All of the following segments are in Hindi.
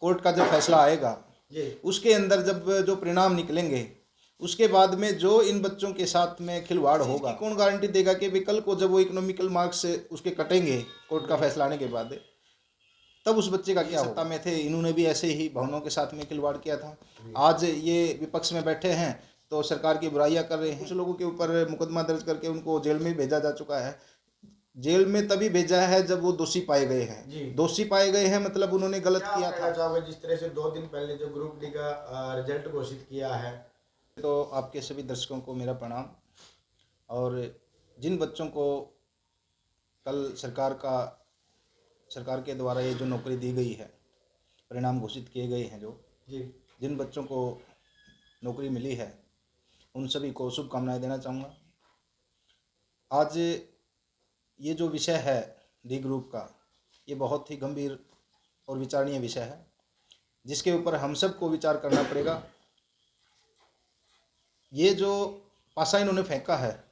कोर्ट का जब फैसला आएगा उसके अंदर जब जो परिणाम निकलेंगे उसके बाद में जो इन बच्चों के साथ में खिलवाड़ होगा, कौन गारंटी देगा कि भी कल को जब वो इकोनॉमिकल मार्क्स उसके कटेंगे कोर्ट का फैसला आने के बाद, तब उस बच्चे का क्या होगा। सत्ता में थे, इन्होंने भी ऐसे ही भावनाओं के साथ में खिलवाड़ किया था। आज ये विपक्ष में बैठे हैं तो सरकार की बुराइयां कर रहे हैं। कुछ लोगों के ऊपर मुकदमा दर्ज करके उनको जेल में भेजा जा चुका है। जेल में तभी भेजा है जब वो दोषी पाए गए हैं। दोषी पाए गए हैं मतलब उन्होंने गलत किया था। चाहोगे जिस तरह से 2 दिन पहले जो ग्रुप डी का रिजल्ट घोषित किया है, तो आपके सभी दर्शकों को मेरा प्रणाम। और जिन बच्चों को कल सरकार के द्वारा ये जो नौकरी दी गई है, परिणाम घोषित किए गए हैं, जो जिन बच्चों को नौकरी मिली है उन सभी को शुभकामनाएं देना चाहूँगा। आज ये जो विषय है डी ग्रुप का, ये बहुत ही गंभीर और विचारणीय विषय है जिसके ऊपर हम सबको विचार करना पड़ेगा। ये जो पासा इन्होंने फेंका है,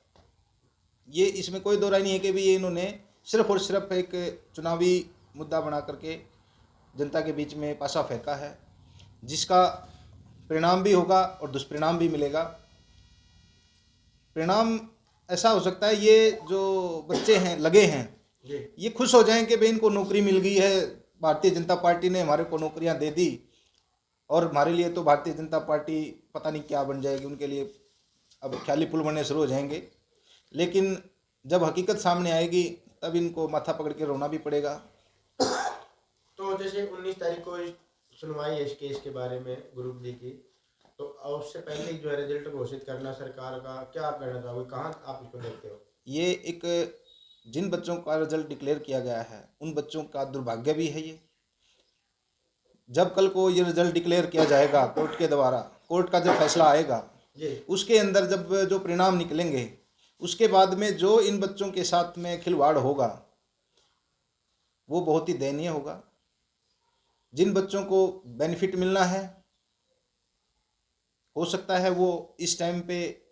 ये इसमें कोई दो राय नहीं है कि भी ये इन्होंने सिर्फ और सिर्फ एक चुनावी मुद्दा बना करके जनता के बीच में पासा फेंका है, जिसका परिणाम भी होगा और दुष्परिणाम भी मिलेगा। परिणाम ऐसा हो सकता है, ये जो बच्चे हैं लगे हैं ये खुश हो जाएं कि भाई इनको नौकरी मिल गई है, भारतीय जनता पार्टी ने हमारे को नौकरियां दे दी, और हमारे लिए तो भारतीय जनता पार्टी पता नहीं क्या बन जाएगी, उनके लिए अब ख्याली पुल बनने शुरू हो जाएंगे। लेकिन जब हकीकत सामने आएगी तब इनको माथा पकड़ के रोना भी पड़ेगा। तो जैसे 19 तारीख को सुनवाई है इस केस के बारे में ग्रुप डी की, तो उससे पहले जो है रिजल्ट घोषित करना सरकार का, क्या आप कहना चाहोगे, कहाँ आप इसको देखते हो? ये एक जिन बच्चों का रिजल्ट डिक्लेयर किया गया है उन बच्चों का दुर्भाग्य भी है। ये जब कल को ये रिजल्ट डिक्लेयर किया जाएगा कोर्ट के द्वारा, कोर्ट का जब फैसला आएगा उसके अंदर जब जो परिणाम निकलेंगे उसके बाद में जो इन बच्चों के साथ में खिलवाड़ होगा वो बहुत ही दयनीय होगा। जिन बच्चों को बेनिफिट मिलना है, हो सकता है वो इस टाइम पे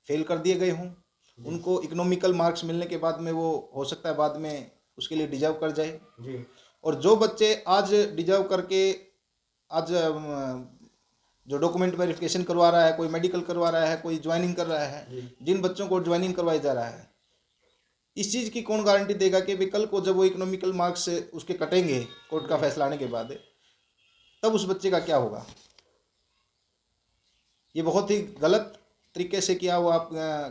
फेल कर दिए गए हों, उनको इकोनॉमिकल मार्क्स मिलने के बाद में वो हो सकता है बाद में उसके लिए डिजर्व कर जाए जी। और जो बच्चे आज डिजर्व करके आज जो डॉक्यूमेंट वेरिफिकेशन करवा रहा है, कोई मेडिकल करवा रहा है, कोई ज्वाइनिंग कर रहा है, जिन बच्चों को ज्वाइनिंग करवाई जा रहा है, इस चीज़ की कौन गारंटी देगा कि भाई कल को जब वो इकोनॉमिकल मार्क्स उसके कटेंगे कोर्ट का फैसला आने के बाद, तब उस बच्चे का क्या होगा। ये बहुत ही गलत तरीके से किया हुआ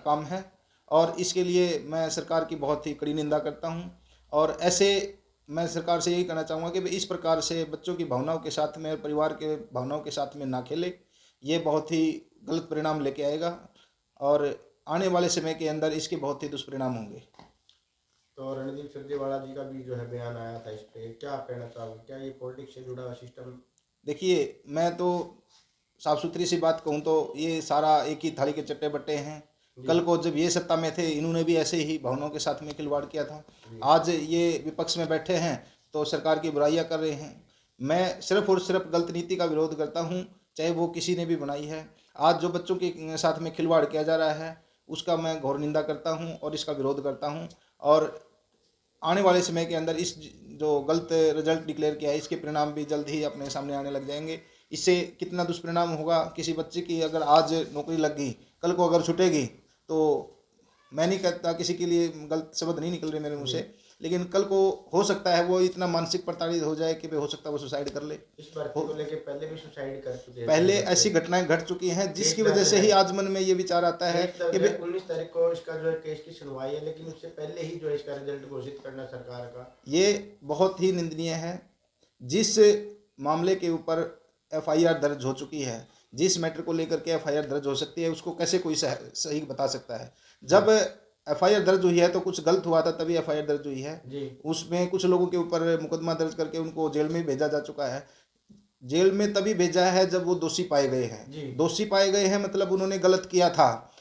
काम है और इसके लिए मैं सरकार की बहुत ही कड़ी निंदा करता हूं। और ऐसे मैं सरकार से यही कहना चाहूँगा कि इस प्रकार से बच्चों की भावनाओं के साथ में, परिवार के भावनाओं के साथ में ना खेले। ये बहुत ही गलत परिणाम लेके आएगा और आने वाले समय के अंदर इसके बहुत ही दुष्परिणाम होंगे। तो रणदीप सुरजेवाला जी का भी जो है बयान आया था इस पर, क्या आप कहना चाहोगे, क्या ये पॉलिटिक्स से जुड़ा हुआ सिस्टम? देखिए, मैं तो साफ सुथरी सी बात कहूँ तो ये सारा एक ही थाली के चट्टे बट्टे हैं। कल को जब ये सत्ता में थे इन्होंने भी ऐसे ही भावनाओं के साथ में खिलवाड़ किया था। आज ये विपक्ष में बैठे हैं तो सरकार की बुराइयां कर रहे हैं। मैं सिर्फ और सिर्फ गलत नीति का विरोध करता हूं, चाहे वो किसी ने भी बनाई है। आज जो बच्चों के साथ में खिलवाड़ किया जा रहा है उसका मैं घोर निंदा करता हूं और इसका विरोध करता हूं। और आने वाले समय के अंदर इस जो गलत रिजल्ट डिक्लेयर किया है इसके परिणाम भी जल्द ही अपने सामने आने लग जाएंगे। इससे कितना दुष्परिणाम होगा, किसी बच्चे की अगर आज नौकरी लग गई, कल को अगर छूटेगी, तो मैं नहीं कहता, किसी के लिए गलत शब्द नहीं निकल रहे मेरे मुँह से, लेकिन कल को हो सकता है वो इतना मानसिक प्रताड़ित हो जाए कि भाई हो सकता है वो सुसाइड कर ले। इस भर्ती को लेके पहले भी सुसाइड कर चुके हैं, पहले ऐसी घटनाएं घट चुकी हैं जिसकी वजह से ही आज मन में ये विचार आता है कि 19 तारीख को इसका जो है केस की सुनवाई है, लेकिन उससे पहले ही जो है इसका रिजल्ट घोषित करना सरकार का, ये बहुत ही निंदनीय है। जिस मामले के ऊपर FIR दर्ज हो चुकी है, जिस मैटर को लेकर के FIR दर्ज हो सकती है, उसको कैसे कोई सही बता सकता है। जब FIR दर्ज हुई है तो कुछ गलत हुआ था तभी FIR दर्ज हुई है जी। उसमें कुछ लोगों के ऊपर मुकदमा दर्ज करके उनको जेल में भेजा जा चुका है। जेल में तभी भेजा है जब वो दोषी पाए गए हैं। दोषी पाए गए हैं मतलब उन्होंने गलत किया था,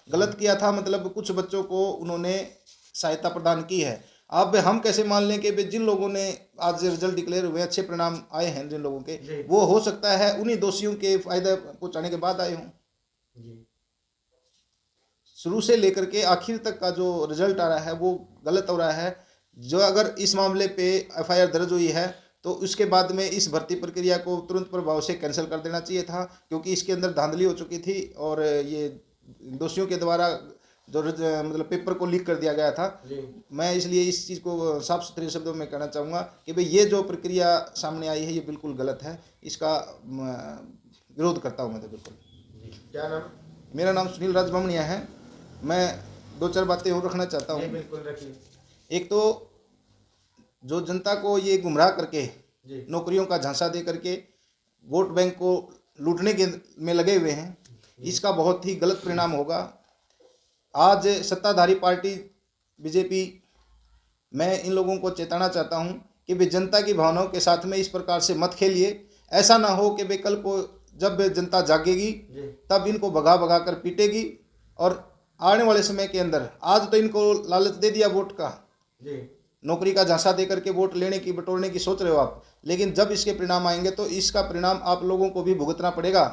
मतलब कुछ बच्चों को उन्होंने सहायता प्रदान की है। अब हम कैसे मान लें कि जिन लोगों ने आज रिजल्ट डिक्लेयर हुए, अच्छे परिणाम आए हैं जिन लोगों के, वो हो सकता है उन्हीं दोषियों के फायदा पहुंचाने के बाद आए हों। शुरू से लेकर के आखिर तक का जो रिजल्ट आ रहा है वो गलत हो रहा है। जो अगर इस मामले पे FIR दर्ज हुई है तो उसके बाद में इस भर्ती प्रक्रिया को तुरंत प्रभाव से कैंसिल कर देना चाहिए था, क्योंकि इसके अंदर धांधली हो चुकी थी और ये दोषियों के द्वारा जो मतलब पेपर को लीक कर दिया गया था। जी मैं इसलिए इस चीज़ को साफ सुथरे शब्दों में कहना चाहूँगा कि भाई ये जो प्रक्रिया सामने आई है ये बिल्कुल गलत है, इसका विरोध करता हूँ मैं तो बिल्कुल। जी क्या नाम? मेरा नाम सुनील राजभमणिया है। मैं 2-4 बातें और रखना चाहता जी हूँ। बिल्कुल रखिए। एक तो जो जनता को ये गुमराह करके जी नौकरियों का झांसा दे करके वोट बैंक को लूटने के में लगे हुए हैं, इसका बहुत ही गलत परिणाम होगा। आज सत्ताधारी पार्टी बीजेपी, मैं इन लोगों को चेताना चाहता हूं कि वे जनता की भावनाओं के साथ में इस प्रकार से मत खेलिए। ऐसा ना हो कि वे कल को जब जनता जागेगी जी तब इनको भगा भगा कर पीटेगी, और आने वाले समय के अंदर, आज तो इनको लालच दे दिया वोट का, जी नौकरी का झांसा दे करके वोट लेने की बटोरने की सोच रहे हो आप, लेकिन जब इसके परिणाम आएंगे तो इसका परिणाम आप लोगों को भी भुगतना पड़ेगा,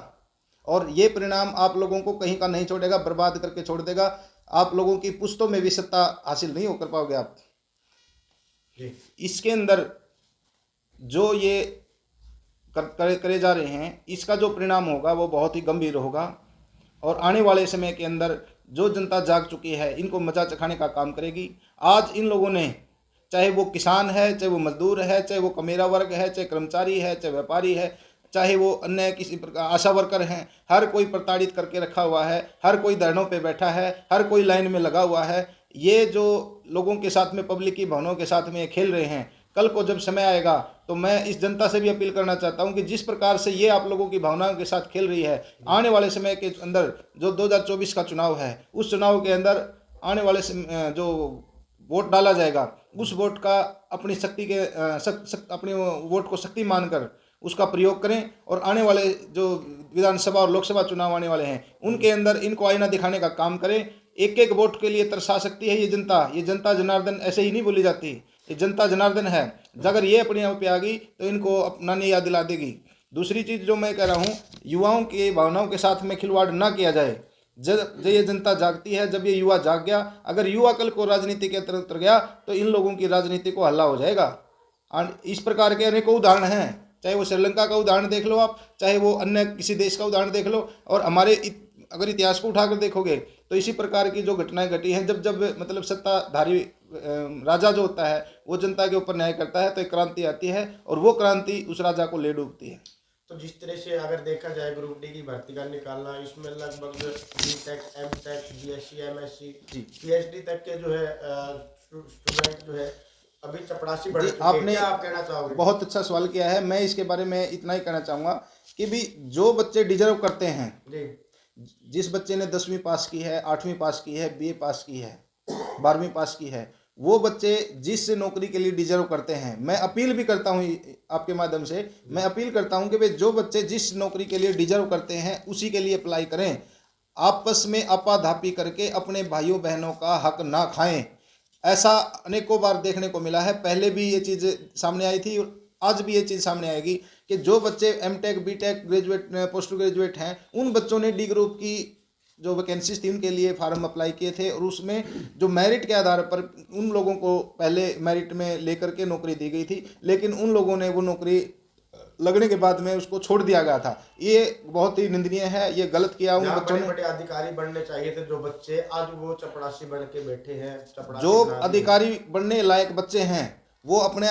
और ये परिणाम आप लोगों को कहीं का नहीं छोड़ेगा, बर्बाद करके छोड़ देगा। आप लोगों की पुश्तों में भी सत्ता हासिल नहीं होकर पाओगे आप। जी इसके अंदर जो ये करे जा रहे हैं, इसका जो परिणाम होगा वो बहुत ही गंभीर होगा, और आने वाले समय के अंदर जो जनता जाग चुकी है इनको मजा चखाने का काम करेगी। आज इन लोगों ने, चाहे वो किसान है, चाहे वो मजदूर है, चाहे वो कमेरा वर्ग है, चाहे कर्मचारी है, चाहे व्यापारी है, चाहे वो अन्य किसी प्रकार आशा वर्कर हैं, हर कोई प्रताड़ित करके रखा हुआ है, हर कोई धरनों पे बैठा है, हर कोई लाइन में लगा हुआ है। ये जो लोगों के साथ में, पब्लिक की भावनाओं के साथ में ये खेल रहे हैं, कल को जब समय आएगा तो मैं इस जनता से भी अपील करना चाहता हूं कि जिस प्रकार से ये आप लोगों की भावनाओं के साथ खेल रही है, आने वाले समय के अंदर जो 2024 का चुनाव है, उस चुनाव के अंदर आने वाले जो वोट डाला जाएगा, उस वोट का अपनी शक्ति के अपने वोट को शक्ति मानकर उसका प्रयोग करें, और आने वाले जो विधानसभा और लोकसभा चुनाव आने वाले हैं उनके अंदर इनको आईना दिखाने का काम करें। एक एक वोट के लिए तरसा सकती है ये जनता। ये जनता जनार्दन ऐसे ही नहीं बोली जाती, ये जनता जनार्दन है। अगर ये अपने आप पे आ गई तो इनको अपनाने याद दिला देगी। दूसरी चीज़ जो मैं कह रहा हूँ, युवाओं की भावनाओं के साथ में खिलवाड़ ना किया जाए। जब ये जनता जागती है, जब ये युवा जाग गया, अगर युवा कल को राजनीति के तरफ उतर गया तो इन लोगों की राजनीति को हल्ला हो जाएगा। इस प्रकार के अनेकों उदाहरण हैं, चाहे वो श्रीलंका का उदाहरण देख लो आप, चाहे वो अन्य किसी देश का उदाहरण देख लो, और हमारे अगर इतिहास को उठाकर देखोगे तो इसी प्रकार की जो घटनाएं घटी हैं, जब जब मतलब सत्ताधारी राजा जो होता है वो जनता के ऊपर न्याय करता है तो एक क्रांति आती है, और वो क्रांति उस राजा को ले डूबती है। तो जिस तरह से अगर देखा जाए ग्रुप डी की भर्ती का निकालना, इसमें लगभग BTech, MTech, BSc, MSc, PhD तक के जो है स्टूडेंट जो है अभी चपरासी बढ़ चुके हैं। आपने क्या आप कहना चाहोगे? बहुत अच्छा सवाल किया है। मैं इसके बारे में इतना ही कहना चाहूँगा कि भी जो बच्चे डिजर्व करते हैं, जी जिस बच्चे ने 10वीं पास की है, 8वीं पास की है, बीए पास की है, 12वीं पास की है, वो बच्चे जिस नौकरी के लिए डिजर्व करते हैं, मैं अपील भी करता हूँ आपके माध्यम से, मैं अपील करता हूँ कि भाई जो बच्चे जिस नौकरी के लिए डिजर्व करते हैं उसी के लिए अप्लाई करें। आपस में आपाधापी करके अपने भाइयों बहनों का हक ना खाएं। ऐसा अनेकों बार देखने को मिला है, पहले भी ये चीज़ सामने आई थी और आज भी ये चीज़ सामने आएगी कि जो बच्चे MTech, BTech, graduate, post graduate हैं, उन बच्चों ने डी ग्रुप की जो वैकेंसीज थी उनके लिए फार्म अप्लाई किए थे, और उसमें जो मेरिट के आधार पर उन लोगों को पहले मेरिट में लेकर के नौकरी दी गई थी, लेकिन उन लोगों ने वो नौकरी लगने के बाद में उसको छोड़ दिया गया था। ये बहुत ही निंदनीय है, ये गलत किया उन बच्चों ने। बड़े अधिकारी बनने चाहिए थे जो बच्चे, आज वो चपरासी बन के बैठे हैं। जो अधिकारी बनने लायक बच्चे हैं वो अपने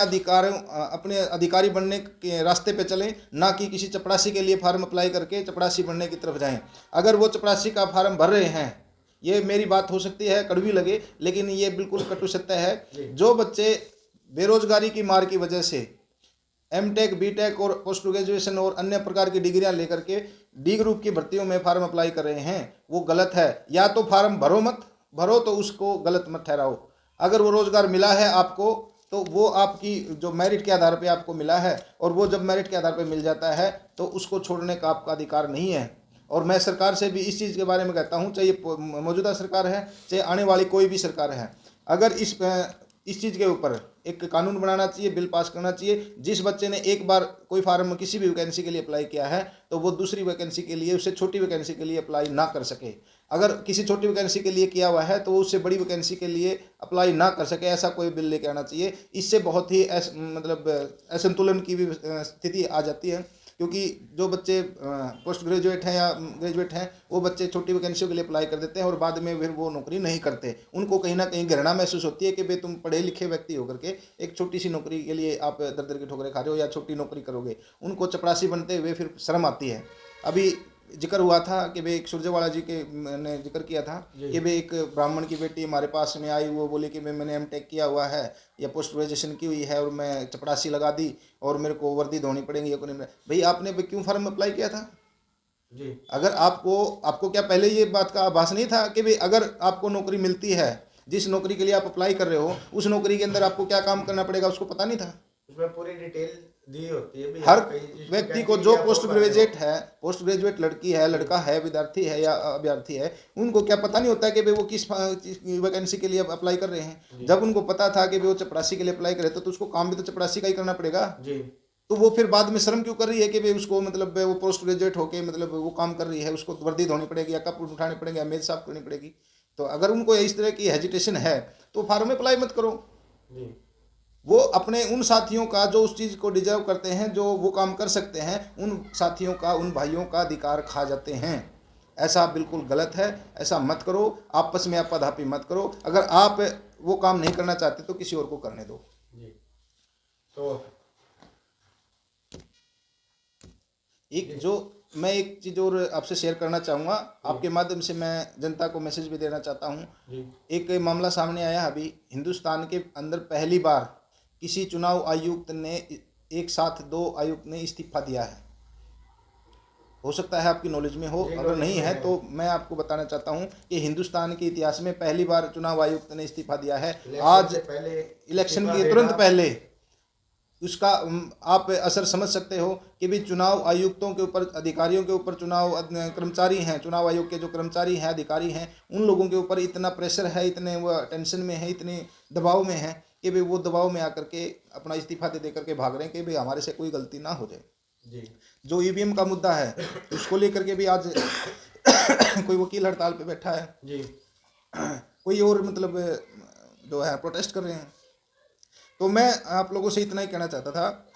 अधिकारी बनने के रास्ते पे चलें, ना कि किसी चपरासी के लिए फार्म अप्लाई करके चपरासी बनने की तरफ जाएं। अगर वो चपरासी का फार्म भर रहे हैं, ये मेरी बात हो सकती है कड़वी लगे, लेकिन ये बिल्कुल कटु सत्य है। जो बच्चे बेरोजगारी की मार की वजह से एमटेक, बीटेक और पोस्ट ग्रेजुएशन और अन्य प्रकार की डिग्रियां लेकर के डी ग्रुप की भर्तियों में फार्म अप्लाई कर रहे हैं, वो गलत है। या तो फार्म भरो मत, भरो तो उसको गलत मत ठहराओ। अगर वो रोजगार मिला है आपको तो वो आपकी जो मेरिट के आधार पे आपको मिला है, और वो जब मेरिट के आधार पे मिल जाता है तो उसको छोड़ने का आपका अधिकार नहीं है। और मैं सरकार से भी इस चीज़ के बारे में कहता हूँ, चाहे मौजूदा सरकार है, चाहे आने वाली कोई भी सरकार है, अगर इस चीज़ के ऊपर एक कानून बनाना चाहिए, बिल पास करना चाहिए। जिस बच्चे ने एक बार कोई फार्म किसी भी वैकेंसी के लिए अप्लाई किया है तो वो दूसरी वैकेंसी के लिए, उससे छोटी वैकेंसी के लिए अप्लाई ना कर सके। अगर किसी छोटी वैकेंसी के लिए किया हुआ है तो वो उससे बड़ी वैकेंसी के लिए अप्लाई ना कर सके, ऐसा कोई बिल लेके आना चाहिए। इससे बहुत ही मतलब असंतुलन की भी स्थिति आ जाती है, क्योंकि जो बच्चे पोस्ट ग्रेजुएट हैं या ग्रेजुएट हैं वो बच्चे छोटी वैकेंसियों के लिए अप्लाई कर देते हैं और बाद में फिर वो नौकरी नहीं करते। उनको कहीं ना कहीं घृणा महसूस होती है कि भाई तुम पढ़े लिखे व्यक्ति होकर के एक छोटी सी नौकरी के लिए आप दर दर की ठोकरें खा रहे हो या छोटी नौकरी करोगे। उनको चपरासी बनते हुए फिर शर्म आती है। अभी जिक्र हुआ था कि भाई एक सुरजेवाला जी के मैंने जिक्र किया था कि भाई एक ब्राह्मण की बेटी हमारे पास में आई, वो बोली कि भाई मैंने एमटेक किया हुआ है या पोस्ट ग्रेजुएशन की हुई है और मैं चपरासी लगा दी और मेरे को वर्दी धोनी पड़ेगी या नहीं। भाई आपने क्यों फॉर्म में अप्लाई किया था जी? अगर आपको क्या पहले ये बात का आभास नहीं था कि भाई अगर आपको नौकरी मिलती है, जिस नौकरी के लिए आप अप्लाई कर रहे हो उस नौकरी के अंदर आपको क्या काम करना पड़ेगा उसको पता नहीं था? उसमें पूरी डिटेल दी होती है भी हर आप कहीं व्यक्ति को, जो पोस्ट ग्रेजुएट है, पोस्ट ग्रेजुएट लड़की है, लड़का है, विद्यार्थी है या अभ्यर्थी है, उनको क्या पता नहीं होता है कि भाई वो किस वैकेंसी के लिए अप्लाई कर रहे हैं। जब उनको पता था कि भाई वो चपरासी के लिए अप्लाई कर रहे थे तो उसको काम भी तो चपरासी का ही करना पड़ेगा जी। तो वो फिर बाद में शर्म क्यों कर रही है कि भाई उसको मतलब वो पोस्ट ग्रेजुएट होके मतलब वो काम कर रही है, उसको वर्दी धोनी पड़ेगी या कप उठाने पड़ेंगे, मेज साफ करनी पड़ेगी। तो अगर उनको इस तरह की हेजिटेशन है तो फार्म में अप्लाई मत करो। जी। वो अपने उन साथियों का जो उस चीज़ को डिजर्व करते हैं, जो वो काम कर सकते हैं, उन साथियों का, उन भाइयों का अधिकार खा जाते हैं। ऐसा बिल्कुल गलत है, ऐसा मत करो। आपस में आपाधापी मत करो। अगर आप वो काम नहीं करना चाहते तो किसी और को करने दो। जी। तो मैं एक चीज़ और आपसे शेयर करना चाहूँगा, आपके माध्यम से मैं जनता को मैसेज भी देना चाहता हूँ। जी। एक मामला सामने आया अभी, हिंदुस्तान के अंदर पहली बार किसी चुनाव आयुक्त ने एक साथ 2 आयुक्त ने इस्तीफा दिया है। हो सकता है आपकी नॉलेज में हो, अगर नहीं है तो मैं आपको बताना चाहता हूं कि हिंदुस्तान के इतिहास में पहली बार चुनाव आयुक्त ने इस्तीफा दिया है। आज इलेक्शन के तुरंत पहले उसका आप असर समझ सकते हो कि भी चुनाव आयुक्तों के ऊपर, अधिकारियों के ऊपर, चुनाव कर्मचारी हैं, चुनाव आयोग के जो कर्मचारी हैं, अधिकारी हैं, उन लोगों के ऊपर इतना प्रेशर है, इतने वो टेंशन में है, इतने दबाव में है कि भाई वो दबाव में आकर के अपना इस्तीफा दे करके भाग रहे हैं कि भाई हमारे से कोई गलती ना हो जाए। जी। जो ईवीएम का मुद्दा है उसको लेकर के भी आज कोई वकील हड़ताल पे बैठा है जी। कोई और मतलब जो है प्रोटेस्ट कर रहे हैं। तो मैं आप लोगों से इतना ही कहना चाहता था